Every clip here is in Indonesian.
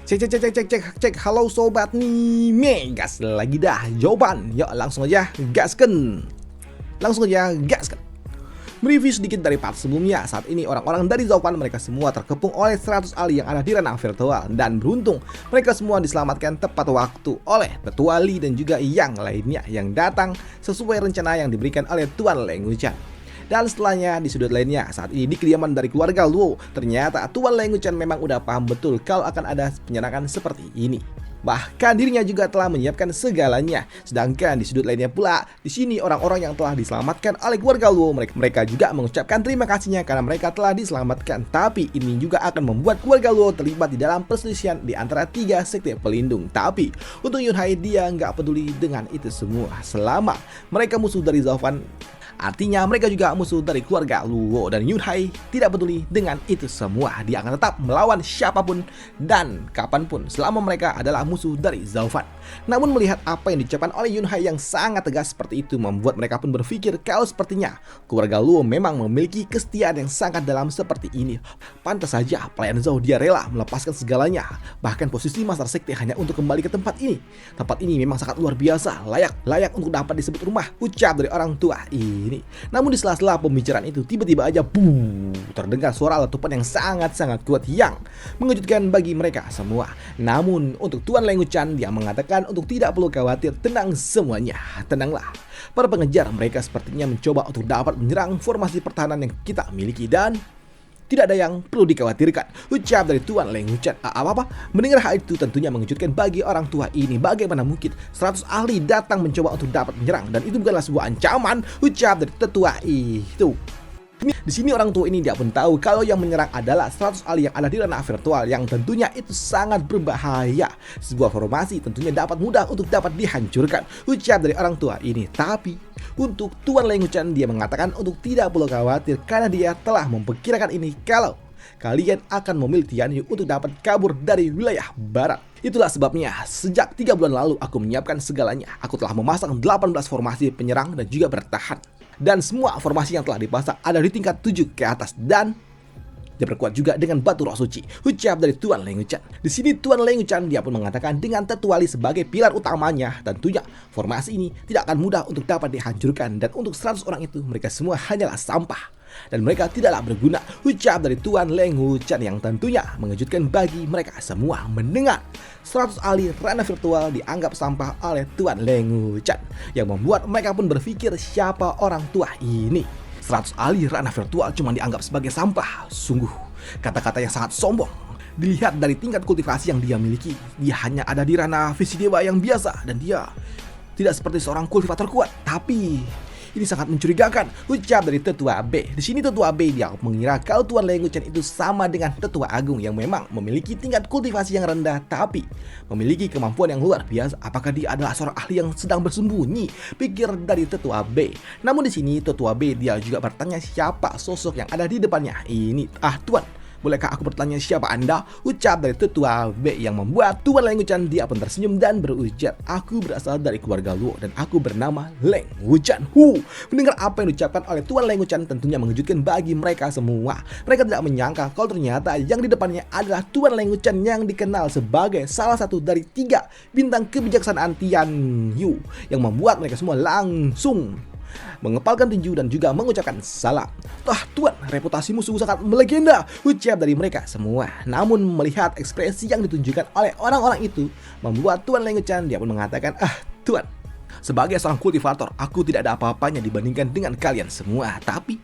Cek. Halo sobat nih, gas lagi dah jawaban. Yuk langsung aja gaskan. Mereview sedikit dari part sebelumnya. Saat ini orang-orang dari Zaupan mereka semua terkepung oleh 100 ahli yang ada di ranah virtual. Dan beruntung mereka semua diselamatkan tepat waktu oleh Tetua Lee dan juga yang lainnya yang datang sesuai rencana yang diberikan oleh Tuan Leng Wuchan. Dan setelahnya di sudut lainnya, saat ini di kediaman dari keluarga Luo, ternyata Tuan Leng Wuchan memang udah paham betul kalau akan ada penyerangan seperti ini. Bahkan dirinya juga telah menyiapkan segalanya. Sedangkan di sudut lainnya pula, di sini orang-orang yang telah diselamatkan oleh keluarga Luo, mereka juga mengucapkan terima kasihnya karena mereka telah diselamatkan. Tapi ini juga akan membuat keluarga Luo terlibat di dalam perselisihan di antara 3 sekte pelindung. Tapi untuk Yunhai dia nggak peduli dengan itu semua selama mereka musuh dari Zaufan. Artinya mereka juga musuh dari keluarga Luo, dan Yunhai tidak peduli dengan itu semua. Dia akan tetap melawan siapapun dan kapanpun selama mereka adalah musuh dari Zaufan. Namun melihat apa yang diucapkan oleh Yunhai yang sangat tegas seperti itu membuat mereka pun berpikir kalau sepertinya keluarga Luo memang memiliki kesetiaan yang sangat dalam seperti ini. Pantas saja pelayan Zhou dia rela melepaskan segalanya, bahkan posisi Master Sekte hanya untuk kembali ke tempat ini. Tempat ini memang sangat luar biasa, layak untuk dapat disebut rumah, ucap dari orang tua ini. Namun di sela-sela pembicaraan itu tiba-tiba aja terdengar suara letupan yang sangat kuat yang mengejutkan bagi mereka semua. Namun untuk Tuan Leng Wuchan dia mengatakan untuk tidak perlu khawatir, tenang semuanya, tenanglah. Para pengejar mereka sepertinya mencoba untuk dapat menyerang formasi pertahanan yang kita miliki dan tidak ada yang perlu dikhawatirkan, ucap dari Tuan Leng Wuchan. Mendengar hal itu tentunya mengejutkan bagi orang tua ini. Bagaimana mungkin 100 ahli datang mencoba untuk dapat menyerang, dan itu bukanlah sebuah ancaman, ucap dari tetua itu. Di sini orang tua ini dia pun tahu kalau yang menyerang adalah 100 ahli yang ada di ranah virtual, yang tentunya itu sangat berbahaya. Sebuah formasi tentunya dapat mudah untuk dapat dihancurkan, ucap dari orang tua ini. Tapi untuk Tuan Leng Wuchan dia mengatakan untuk tidak perlu khawatir karena dia telah memperkirakan ini kalau kalian akan memilih Tianyu untuk dapat kabur dari wilayah barat. Itulah sebabnya sejak 3 bulan lalu aku menyiapkan segalanya. Aku telah memasang 18 formasi penyerang dan juga bertahan. Dan semua formasi yang telah dipasang ada di tingkat 7 ke atas dan diperkuat juga dengan batu roh suci, ucap dari Tuan Leng Wuchan. Di sini Tuan Leng Wuchan dia pun mengatakan dengan Tetua Lee sebagai pilar utamanya, tentunya formasi ini tidak akan mudah untuk dapat dihancurkan, dan untuk 100 orang itu mereka semua hanyalah sampah dan mereka tidaklah berguna, ucap dari Tuan Leng Wuchan yang tentunya mengejutkan bagi mereka semua mendengar 100 ahli ranah virtual dianggap sampah oleh Tuan Leng Wuchan, yang membuat mereka pun berpikir siapa orang tua ini. 100 ahli ranah virtual cuma dianggap sebagai sampah. Sungguh kata-kata yang sangat sombong. Dilihat dari tingkat kultivasi yang dia miliki, dia hanya ada di ranah visi dewa yang biasa, dan dia tidak seperti seorang kultivator kuat. Tapi ini sangat mencurigakan, ucap dari Tetua B. Di sini Tetua B dia mengira kalau Tuan Leng Wuchan itu sama dengan Tetua Agung yang memang memiliki tingkat kultivasi yang rendah tapi memiliki kemampuan yang luar biasa. Apakah dia adalah seorang ahli yang sedang bersembunyi? Pikir dari Tetua B. Namun di sini Tetua B dia juga bertanya siapa sosok yang ada di depannya ini. Tuan, bolehkah aku bertanya siapa Anda? Ucap dari Tetua B yang membuat Tuan Leng Wuchan dia pun tersenyum dan berujar, aku berasal dari keluarga Luo dan aku bernama Leng Wuchan. Mendengar apa yang diucapkan oleh Tuan Leng Wuchan tentunya mengejutkan bagi mereka semua. Mereka tidak menyangka kalau ternyata yang di depannya adalah Tuan Leng Wuchan yang dikenal sebagai salah satu dari 3 bintang kebijaksanaan Tianyu, yang membuat mereka semua langsung mengepalkan tinju dan juga mengucapkan salam. Tuan, reputasimu sungguh sangat melegenda, ucap dari mereka semua. Namun melihat ekspresi yang ditunjukkan oleh orang-orang itu membuat Tuan Leng Wuchan dia pun mengatakan, Tuan, sebagai seorang kultivator aku tidak ada apa-apanya dibandingkan dengan kalian semua. Tapi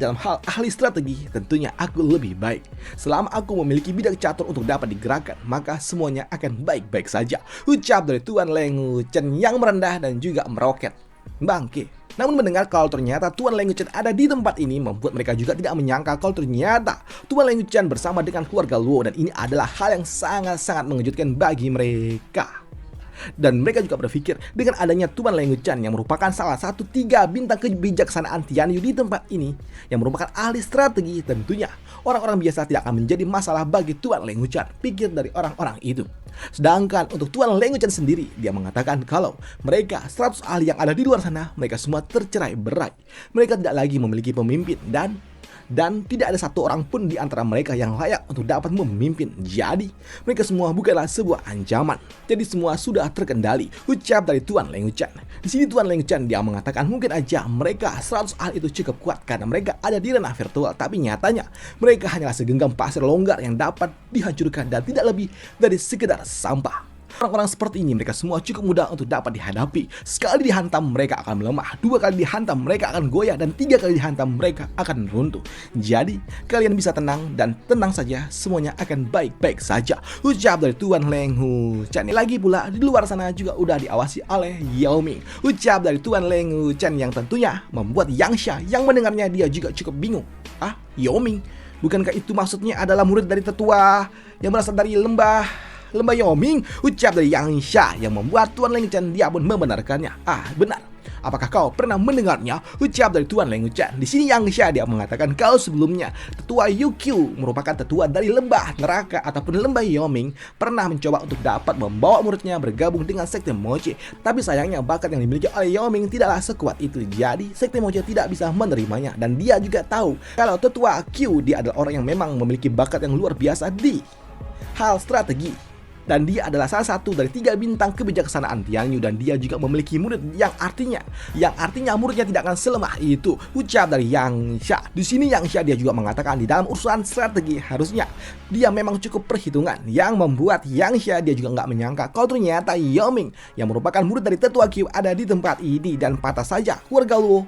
dalam hal ahli strategi tentunya aku lebih baik. Selama aku memiliki bidang catur untuk dapat digerakkan, maka semuanya akan baik-baik saja, ucap dari Tuan Leng Wuchan yang merendah dan juga meroket. Bangke. Namun mendengar kalau ternyata Tuan Leng Wuchan ada di tempat ini membuat mereka juga tidak menyangka kalau ternyata Tuan Leng Wuchan bersama dengan keluarga Luo, dan ini adalah hal yang sangat mengejutkan bagi mereka. Dan mereka juga berpikir dengan adanya Tuan Leng Wuchan yang merupakan salah satu 3 bintang kebijaksanaan Tianyu di tempat ini, yang merupakan ahli strategi, tentunya orang-orang biasa tidak akan menjadi masalah bagi Tuan Leng Wuchan, pikir dari orang-orang itu. Sedangkan untuk Tuan Leng Wuchan sendiri, dia mengatakan kalau mereka 100 ahli yang ada di luar sana, mereka semua tercerai berai. Mereka tidak lagi memiliki pemimpin dan dan tidak ada satu orang pun di antara mereka yang layak untuk dapat memimpin. Jadi, mereka semua bukanlah sebuah ancaman. Jadi semua sudah terkendali, ucap dari Tuan Leng Wuchang. Di sini Tuan Leng Wuchang dia mengatakan mungkin aja mereka 100 ahli itu cukup kuat karena mereka ada di ranah virtual, tapi nyatanya mereka hanyalah segenggam pasir longgar yang dapat dihancurkan dan tidak lebih dari sekedar sampah. Orang-orang seperti ini mereka semua cukup mudah untuk dapat dihadapi. Sekali dihantam mereka akan melemah, 2 kali dihantam mereka akan goyah, dan 3 kali dihantam mereka akan runtuh. Jadi kalian bisa tenang dan tenang saja, semuanya akan baik-baik saja, ucap dari Tuan Leng Wuchang. Lagi pula di luar sana juga udah diawasi oleh Yao Ming, ucap dari Tuan Leng Wuchang yang tentunya membuat Yang Xia yang mendengarnya dia juga cukup bingung. Yao Ming? Bukankah itu maksudnya adalah murid dari tetua yang berasal dari lembah Yao Ming, ucap dari Yang Xia yang membuat Tuan Leng Wuchang dia pun membenarkannya. Benar. Apakah kau pernah mendengarnya? Ucap dari Tuan Leng Wuchang. Di sini Yang Xia dia mengatakan kalau sebelumnya tetua Yukyu merupakan tetua dari lembah neraka ataupun lembah Yao Ming pernah mencoba untuk dapat membawa muridnya bergabung dengan sekte Moche. Tapi sayangnya bakat yang dimiliki oleh Yao Ming tidaklah sekuat itu. Jadi sekte Moche tidak bisa menerimanya, dan dia juga tahu kalau tetua Q dia adalah orang yang memang memiliki bakat yang luar biasa di hal strategi. Dan dia adalah salah satu dari 3 bintang kebijaksanaan Tianyu, dan dia juga memiliki murid yang artinya muridnya tidak akan selemah itu, ucap dari Yang Xia. Di sini Yang Xia dia juga mengatakan di dalam urusan strategi harusnya dia memang cukup perhitungan, yang membuat Yang Xia dia juga nggak menyangka kalau ternyata Yao Ming yang merupakan murid dari tetua Q ada di tempat ini, dan patah saja keluarga Luo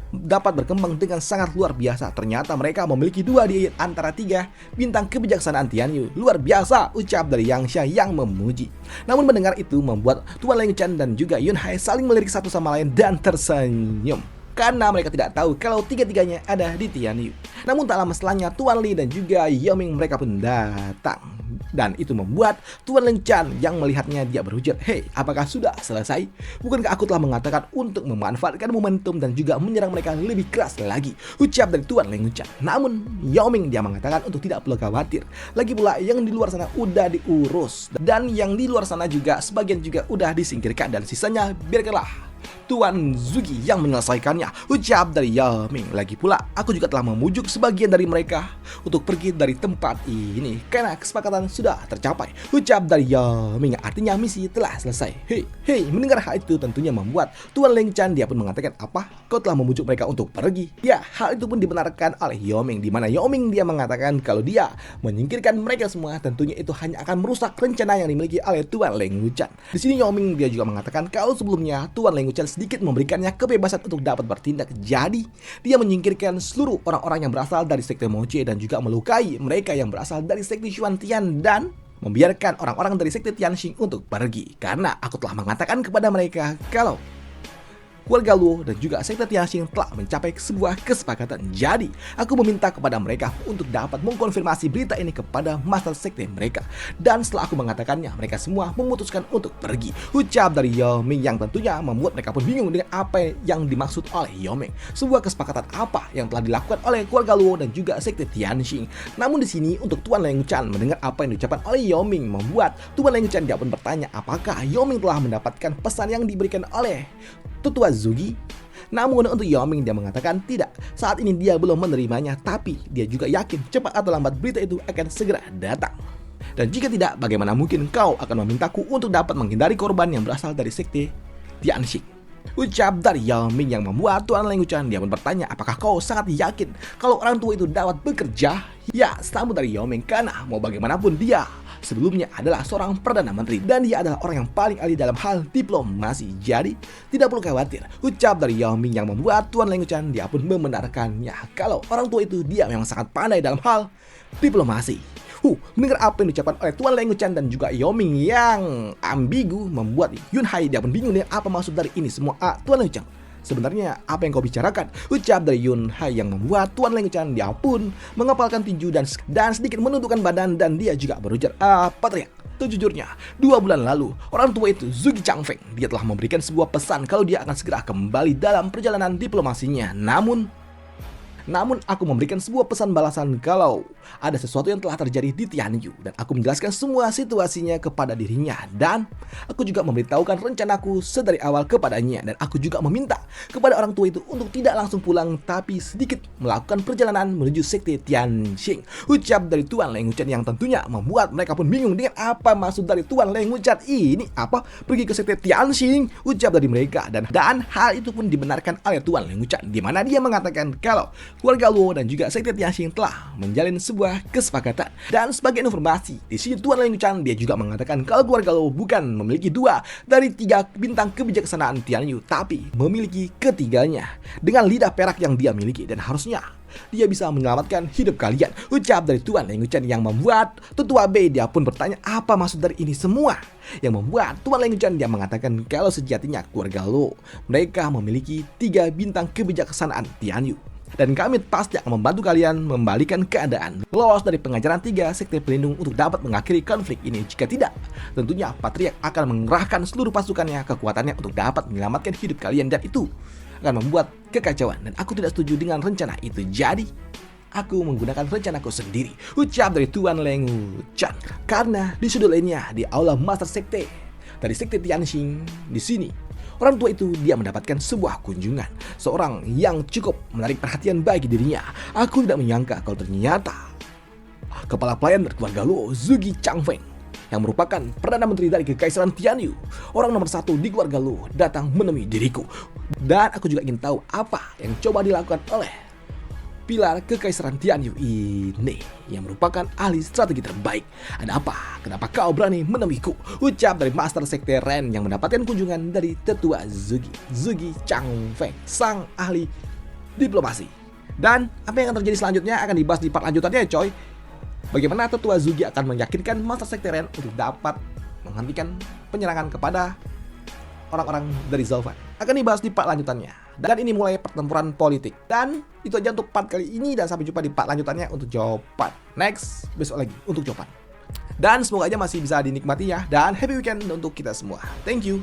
dapat berkembang dengan sangat luar biasa. Ternyata mereka memiliki 2 di antara 3 bintang kebijaksanaan Tianyu. Luar biasa, ucap dari Yang Xia yang memuji. Namun mendengar itu membuat Tuan Leng Wuchang dan juga Yun Hai saling melirik satu sama lain dan tersenyum, karena mereka tidak tahu kalau 3-tiganya ada di Tianyu. Namun tak lama setelahnya Tuan Li dan juga Yao Ming mereka pun datang. Dan itu membuat Tuan Leng Wuchang yang melihatnya dia berujar, "Hei, apakah sudah selesai? Bukankah aku telah mengatakan untuk memanfaatkan momentum dan juga menyerang mereka lebih keras lagi?" Ucap dari Tuan Leng Wuchang. Namun Yao Ming dia mengatakan untuk tidak perlu khawatir. Lagi pula yang di luar sana udah diurus, dan yang di luar sana juga sebagian juga udah disingkirkan, dan sisanya biarkanlah Tuan Zugi yang menyelesaikannya, ucap dari Yao Ming. Lagi pula aku juga telah memujuk sebagian dari mereka untuk pergi dari tempat ini karena kesepakatan sudah tercapai, ucap dari Yao Ming, artinya misi telah selesai. Hei, mendengar hal itu tentunya membuat Tuan Leng Wuchang dia pun mengatakan, "Apa? Kau telah memujuk mereka untuk pergi?" Ya, hal itu pun dibenarkan oleh Yao Ming, di mana Yao Ming dia mengatakan kalau dia menyingkirkan mereka semua tentunya itu hanya akan merusak rencana yang dimiliki oleh Tuan Leng Wuchang. Di sini Yao Ming dia juga mengatakan kalau sebelumnya Tuan Leng Wuchang sedikit memberikannya kebebasan untuk dapat bertindak. Jadi dia menyingkirkan seluruh orang-orang yang berasal dari sekte Moche dan juga melukai mereka yang berasal dari sekte Xuantian, dan membiarkan orang-orang dari sekte Tianxing untuk pergi. Karena aku telah mengatakan kepada mereka kalau keluarga Luo dan juga sekte Tianxing telah mencapai sebuah kesepakatan. Jadi, aku meminta kepada mereka untuk dapat mengkonfirmasi berita ini kepada master sekte mereka. Dan setelah aku mengatakannya, mereka semua memutuskan untuk pergi. Ucap dari Yao Ming yang tentunya membuat mereka pun bingung dengan apa yang dimaksud oleh Yao Ming. Sebuah kesepakatan apa yang telah dilakukan oleh keluarga Luo dan juga sekte Tianxing. Namun di sini untuk Tuan Leng Wuchang mendengar apa yang diucapkan oleh Yao Ming membuat Tuan Leng Wuchang dia pun bertanya apakah Yao Ming telah mendapatkan pesan yang diberikan oleh tetua Zugi. Namun untuk Yao Ming dia mengatakan tidak, saat ini dia belum menerimanya, tapi dia juga yakin cepat atau lambat berita itu akan segera datang. Dan jika tidak, bagaimana mungkin kau akan memintaku untuk dapat menghindari korban yang berasal dari sekte Tianxing? Ucap dari Yao Ming yang membuat Tuan Leng Wuchang dia pun bertanya apakah kau sangat yakin kalau orang tua itu dapat bekerja? Ya, sambut dari Yao Ming, karena mau bagaimanapun dia sebelumnya adalah seorang Perdana Menteri dan dia adalah orang yang paling ahli dalam hal diplomasi. Jadi tidak perlu khawatir, ucap dari Yao Ming yang membuat Tuan Leng Wuchang dia pun membenarkannya kalau orang tua itu dia memang sangat pandai dalam hal diplomasi. Mendengar apa yang diucapkan oleh Tuan Leng Wuchang dan juga Yao Ming yang ambigu membuat Yun Hai dia pun bingung dengan apa maksud dari ini semua. Tuan Leng Wuchang, sebenarnya apa yang kau bicarakan? Ucap dari Yun Hai yang membuat Tuan Leng Wuchang dia pun mengepalkan tinju dan sedikit menundukkan badan, dan dia juga berujar, "Patria, sejujurnya 2 bulan lalu orang tua itu Zugi Changfeng dia telah memberikan sebuah pesan kalau dia akan segera kembali dalam perjalanan diplomasinya. Namun aku memberikan sebuah pesan balasan kalau ada sesuatu yang telah terjadi di Tianyu, dan aku menjelaskan semua situasinya kepada dirinya, dan aku juga memberitahukan rencanaku sedari awal kepadanya, dan aku juga meminta kepada orang tua itu untuk tidak langsung pulang tapi sedikit melakukan perjalanan menuju sekte Tianxing. Ucap dari Tuan Leng Wuchen yang tentunya membuat mereka pun bingung dengan apa maksud dari Tuan Leng Wuchen ini, apa pergi ke sekte Tianxing, ucap dari mereka, dan hal itu pun dibenarkan oleh Tuan Leng Wuchen, di mana dia mengatakan kalau keluarga Luo dan juga sekte Tianxing telah menjalin sebuah kesepakatan. Dan sebagai informasi, di sini Tuan Leng Wuchen dia juga mengatakan kalau keluarga Luo bukan memiliki 2 dari 3 bintang kebijaksanaan Tianyu, tapi memiliki ketiganya dengan lidah perak yang dia miliki, dan harusnya dia bisa menyelamatkan hidup kalian, ucap dari Tuan Leng Wuchen yang membuat Tetua B dia pun bertanya apa maksud dari ini semua, yang membuat Tuan Leng Wuchen dia mengatakan kalau sejatinya keluarga Luo mereka memiliki 3 bintang kebijaksanaan Tianyu, dan kami pasti akan membantu kalian membalikan keadaan, lolos dari pengajaran 3 sekte pelindung untuk dapat mengakhiri konflik ini. Jika tidak, tentunya Patriark akan mengerahkan seluruh pasukannya, kekuatannya untuk dapat menyelamatkan hidup kalian, dan itu akan membuat kekacauan, dan aku tidak setuju dengan rencana itu. Jadi aku menggunakan rencanaku sendiri, ucap dari Tuan Leng Wuchen. Karena di sudut lainnya, di aula Master Sekte dari sekte Tianxing, di sini orang tua itu dia mendapatkan sebuah kunjungan, seorang yang cukup menarik perhatian bagi dirinya. Aku tidak menyangka kalau ternyata kepala pelayan dari keluarga Luo, Zhuge Changfeng, yang merupakan Perdana Menteri dari Kekaisaran Tianyu, orang nomor 1 di keluarga Luo, datang menemui diriku. Dan aku juga ingin tahu apa yang coba dilakukan oleh pilar Kekaisaran Tianyu ini, yang merupakan ahli strategi terbaik. Ada apa? Kenapa kau berani menemuiku? Ucap dari Master Sekte Ren yang mendapatkan kunjungan dari Tetua Zhuge Changfeng, sang ahli diplomasi. Dan apa yang akan terjadi selanjutnya akan dibahas di part lanjutannya, coy. Bagaimana Tetua Zhuge akan meyakinkan Master Sekte Ren untuk dapat menghentikan penyerangan kepada orang-orang dari Zhao Fan, akan dibahas di part lanjutannya. Dan ini mulai pertempuran politik. Dan itu aja untuk part kali ini, dan sampai jumpa di part lanjutannya untuk jawaban. Next, besok lagi untuk jawaban. Dan semoga aja masih bisa dinikmati ya. Dan happy weekend untuk kita semua. Thank you.